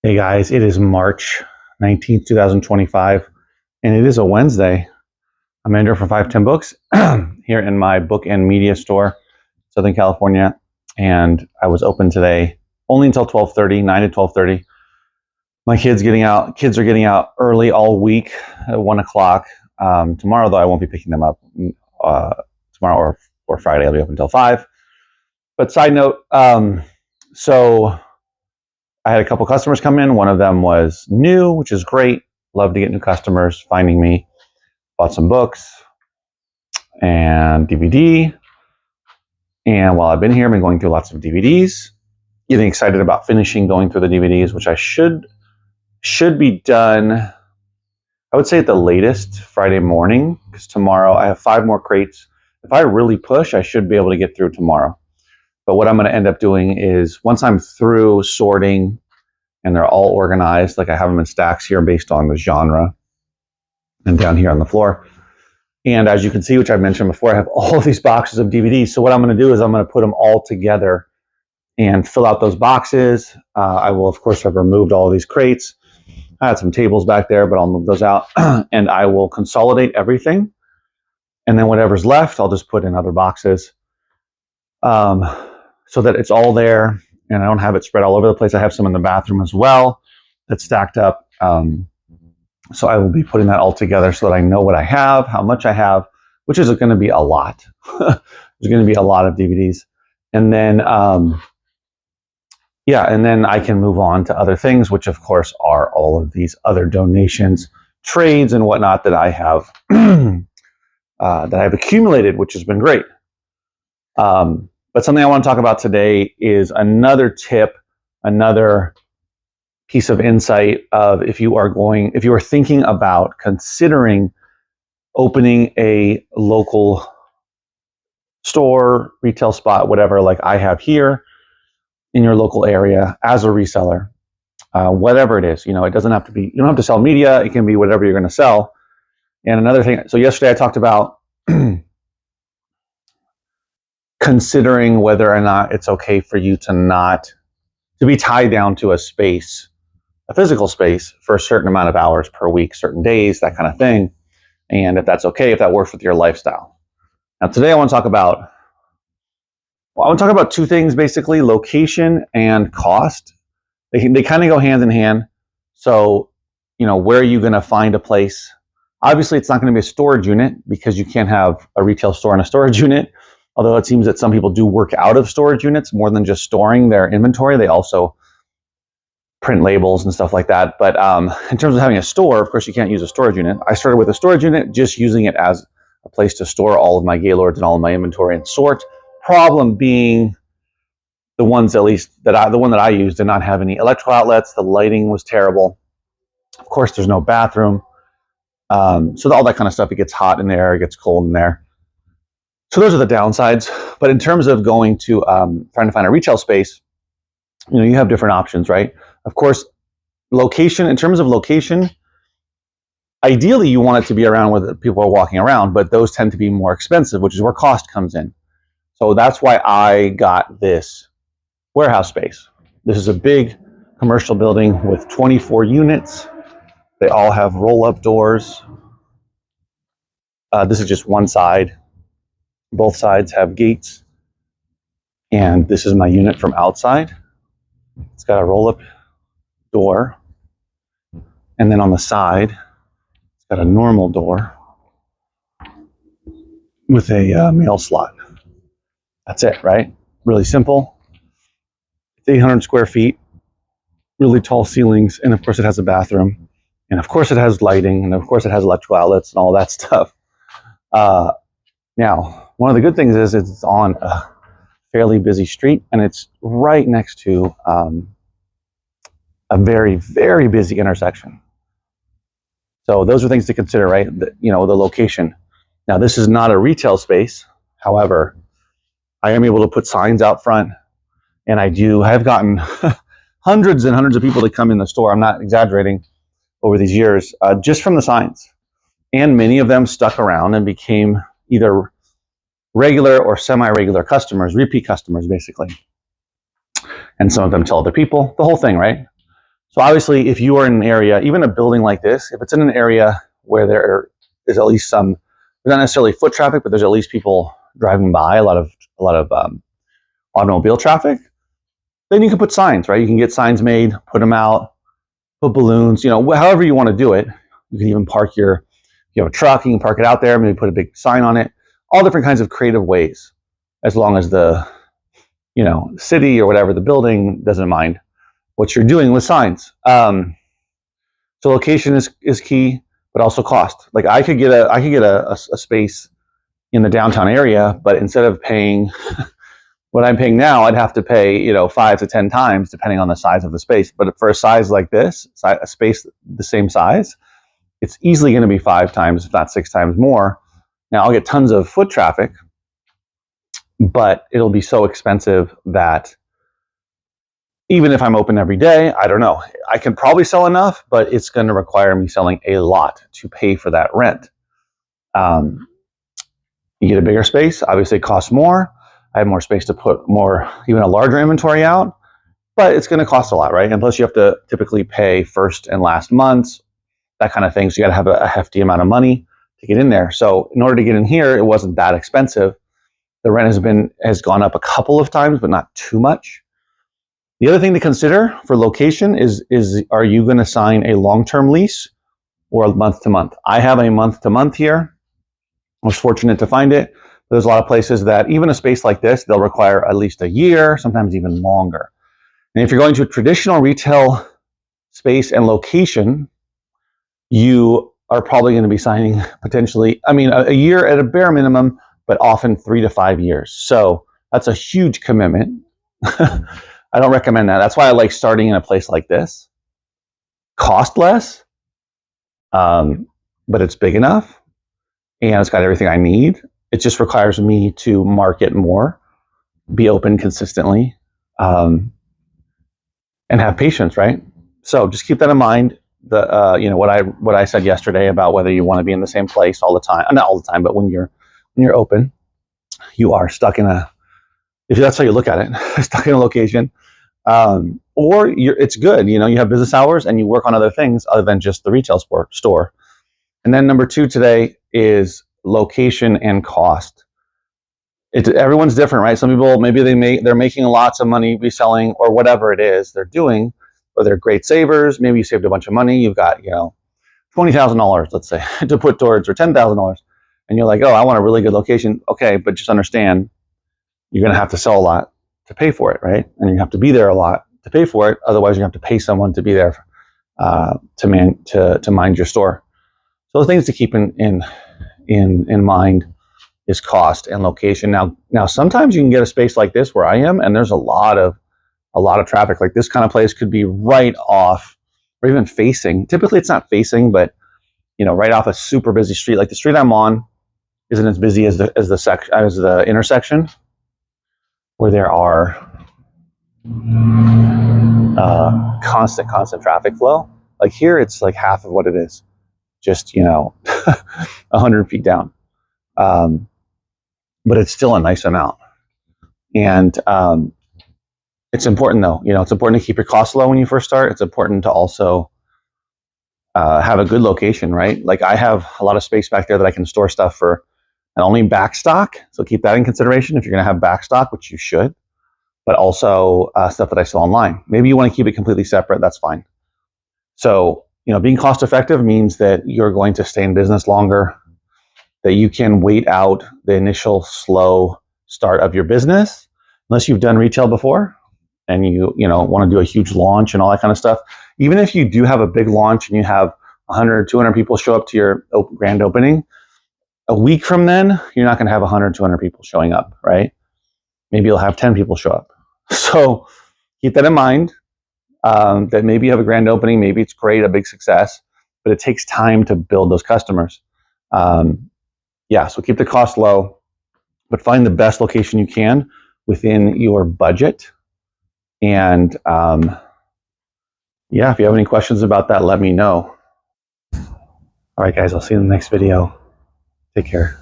Hey guys, it is March 19th, 2025, and it is a Wednesday. I'm Andrew from 510 Books here in my book and media store, Southern California, and I was open today only until 12:30, 9 to 12:30. My kids are getting out early all week at 1 o'clock. Tomorrow, though, I won't be picking them up. Tomorrow or Friday, I'll be open until 5. But side note, so I had a couple customers come in. One of them was new, which is great. Love to get new customers finding me. Bought some books and DVD. And while I've been here, I've been going through lots of DVDs, getting excited about finishing going through the DVDs, which I should be done, I would say at the latest Friday morning, because tomorrow I have 5 more crates. If I really push, I should be able to get through tomorrow. But what I'm going to end up doing is once I'm through sorting and they're all organized, like I have them in stacks here based on the genre and down here on the floor. And as you can see, which I've mentioned before, I have all of these boxes of DVDs. So what I'm going to do is I'm going to put them all together and fill out those boxes. I will, of course, have removed all of these crates. I had some tables back there, but I'll move those out. And I will consolidate everything. And then whatever's left, I'll just put in other boxes so that it's all there. And I don't have it spread all over the place. I have some in the bathroom as well that's stacked up. So I will be putting that all together so that I know what I have, how much I have, which is going to be a lot. There's going to be a lot of DVDs. And then, and then I can move on to other things, which of course are all of these other donations, trades and whatnot that I have, that I've accumulated, which has been great. But something I want to talk about today is another tip, another piece of insight of if you are thinking about considering opening a local store, retail spot, whatever, like I have here in your local area as a reseller, whatever it is, it doesn't have to be, you don't have to sell media. It can be whatever you're going to sell. And another thing, so yesterday I talked about considering whether or not it's okay for you to be tied down to a space, a physical space, for a certain amount of hours per week, certain days, that kind of thing. And if that's okay, if that works with your lifestyle. Now today I want to talk about 2 things, basically: location and cost. They kind of go hand in hand. So, where are you going to find a place? Obviously, it's not going to be a storage unit because you can't have a retail store in a storage unit. Although it seems that some people do work out of storage units more than just storing their inventory. They also print labels and stuff like that. But in terms of having a store, of course, you can't use a storage unit. I started with a storage unit, just using it as a place to store all of my Gaylords and all of my inventory and sort. Problem being, the one that I used did not have any electrical outlets. The lighting was terrible. Of course, there's no bathroom. So all that kind of stuff, it gets hot in there, it gets cold in there. So those are the downsides. But in terms of going to trying to find a retail space, you have different options, right? Of course, location, in terms of location, ideally you want it to be around where people are walking around, but those tend to be more expensive, which is where cost comes in. So that's why I got this warehouse space. This is a big commercial building with 24 units. They all have roll-up doors. This is just one side. Both sides have gates. And this is my unit from outside. It's got a roll-up door. And then on the side, it's got a normal door with a mail slot. That's it, right? Really simple. It's 800 square feet, really tall ceilings, and of course it has a bathroom. And of course it has lighting, and of course it has electrical outlets and all that stuff. Now, one of the good things is it's on a fairly busy street, and it's right next to a very, very busy intersection. So those are things to consider, right? The location. Now, this is not a retail space. However, I am able to put signs out front, and I've gotten hundreds and hundreds of people to come in the store. I'm not exaggerating, over these years, just from the signs. And many of them stuck around and became either regular or semi-regular customers, repeat customers, basically. And some of them tell other people, the whole thing, right? So obviously, if you are in an area, even a building like this, if it's in an area where there is at least some, not necessarily foot traffic, but there's at least people driving by, a lot of automobile traffic, then you can put signs, right? You can get signs made, put them out, put balloons, however you want to do it. You can even park if you have a truck, you can park it out there, maybe put a big sign on it, all different kinds of creative ways, as long as the, city or whatever, the building doesn't mind what you're doing with signs. So location is key, but also cost. Like I could get a space in the downtown area, but instead of paying what I'm paying now, I'd have to pay 5 to 10 times depending on the size of the space. But for a size like this, a space the same size, it's easily going to be 5 times, if not 6 times more. Now I'll get tons of foot traffic, but it'll be so expensive that even if I'm open every day, I don't know. I can probably sell enough, but it's going to require me selling a lot to pay for that rent. You get a bigger space, obviously it costs more. I have more space to put even a larger inventory out, but it's going to cost a lot, right? And plus you have to typically pay first and last months, that kind of thing. So you got to have a hefty amount of money to get in there. So in order to get in here, it wasn't that expensive. The rent has gone up a couple of times, but not too much. The other thing to consider for location is are you going to sign a long-term lease or a month-to-month? I have a month-to-month here. I was fortunate to find it. There's a lot of places that even a space like this, they'll require at least a year, sometimes even longer. And if you're going to a traditional retail space and location, you are probably going to be signing potentially, a year at a bare minimum, but often 3 to 5 years. So that's a huge commitment. I don't recommend that. That's why I like starting in a place like this. Cost less, but it's big enough and it's got everything I need. It just requires me to market more, be open consistently, and have patience, right? So just keep that in mind. What I said yesterday about whether you want to be in the same place all the time, not all the time, but when you're open, you are stuck in if that's how you look at it, stuck in a location. Or it's good, you have business hours and you work on other things other than just the retail store. And then number 2 today is location and cost. Everyone's different, right? Some people, maybe they're making lots of money reselling or whatever it is they're doing, or they're great savers. Maybe you saved a bunch of money. You've got, $20,000, let's say, to put towards, or $10,000. And you're like, oh, I want a really good location. Okay, but just understand, you're going to have to sell a lot to pay for it, right? And you have to be there a lot to pay for it. Otherwise, you have to pay someone to be there to mind your store. So the things to keep in mind is cost and location. Now sometimes you can get a space like this where I am, and there's a lot of traffic. Like this kind of place could be right off, or even facing. Typically, it's not facing, but right off a super busy street. Like the street I'm on isn't as busy as the intersection, where there are constant traffic flow. Like here, it's like half of what it is, just 100 feet down. But it's still a nice amount. And it's important though, it's important to keep your costs low when you first start. It's important to also have a good location, right? Like I have a lot of space back there that I can store stuff for, not only back stock, so keep that in consideration if you're going to have back stock, which you should, but also stuff that I sell online. Maybe you want to keep it completely separate, that's fine. So, being cost effective means that you're going to stay in business longer, that you can wait out the initial slow start of your business, unless you've done retail before and you want to do a huge launch and all that kind of stuff. Even if you do have a big launch and you have 100 or 200 people show up to your grand opening, a week from then, you're not going to have 100, 200 people showing up, right? Maybe you'll have 10 people show up. So keep that in mind, that maybe you have a grand opening, maybe it's great, a big success, but it takes time to build those customers. So keep the cost low, but find the best location you can within your budget. And if you have any questions about that, let me know. All right, guys, I'll see you in the next video. Take care.